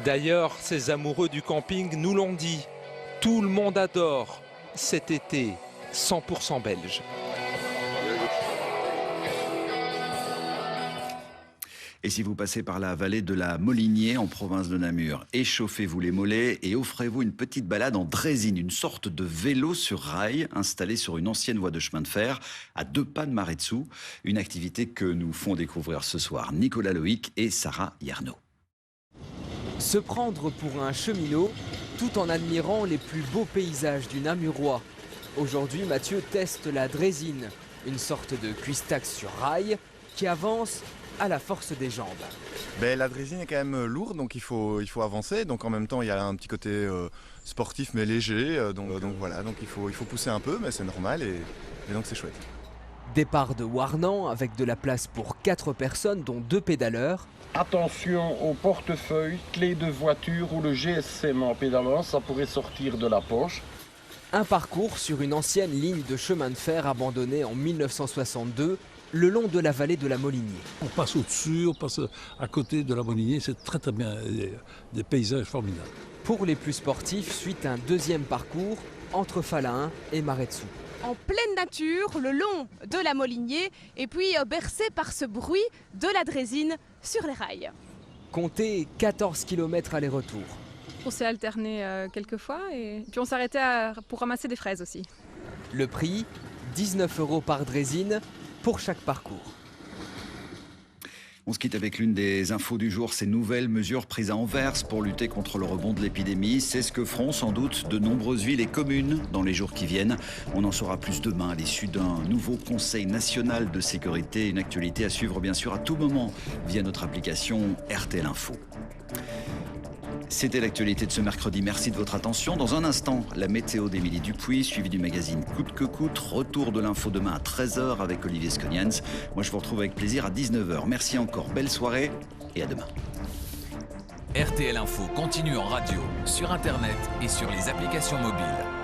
Speaker 10: D'ailleurs, ces amoureux du camping nous l'ont dit. Tout le monde adore cet été 100% belge.
Speaker 1: Et si vous passez par la vallée de la Molinier en province de Namur, échauffez-vous les mollets et offrez-vous une petite balade en draisine, une sorte de vélo sur rail installé sur une ancienne voie de chemin de fer à 2 pas de Maretsou. Une activité que nous font découvrir ce soir Nicolas Loïc et Sarah Yarno.
Speaker 28: Se prendre pour un cheminot tout en admirant les plus beaux paysages du Namurois. Aujourd'hui, Mathieu teste la draisine, une sorte de cuistax sur rail qui avance à la force des jambes.
Speaker 29: La draisine est quand même lourde, donc il faut avancer. Donc en même temps, il y a un petit côté sportif mais léger. Donc voilà, donc il faut pousser un peu, mais c'est normal et donc c'est chouette.
Speaker 28: Départ de Warnan avec de la place pour 4 personnes, dont 2 pédaleurs.
Speaker 30: Attention au portefeuille, clé de voiture ou le GSM en pédalant, ça pourrait sortir de la poche.
Speaker 28: Un parcours sur une ancienne ligne de chemin de fer abandonnée en 1962, le long de la vallée de la Molinier.
Speaker 31: On passe au-dessus, on passe à côté de la Molinier, c'est très très bien, des paysages formidables.
Speaker 28: Pour les plus sportifs, suit un deuxième parcours entre Falahin et Maretsou.
Speaker 32: En pleine nature, le long de la Molinier, et puis bercé par ce bruit de la draisine sur les rails.
Speaker 28: Comptez 14 km aller-retour.
Speaker 3: On s'est alterné quelques fois et puis on s'arrêtait pour ramasser des fraises aussi.
Speaker 28: Le prix, 19 € par draisine pour chaque parcours.
Speaker 1: On se quitte avec l'une des infos du jour, ces nouvelles mesures prises à Anvers pour lutter contre le rebond de l'épidémie. C'est ce que feront sans doute de nombreuses villes et communes dans les jours qui viennent. On en saura plus demain à l'issue d'un nouveau Conseil national de sécurité. Une actualité à suivre bien sûr à tout moment via notre application RTL Info. C'était l'actualité de ce mercredi. Merci de votre attention. Dans un instant, la météo d'Émilie Dupuis, suivie du magazine Coûte que coûte. Retour de l'info demain à 13h avec Olivier Sconians. Moi, je vous retrouve avec plaisir à 19h. Merci encore. Belle soirée et à demain.
Speaker 4: RTL Info continue en radio, sur Internet et sur les applications mobiles.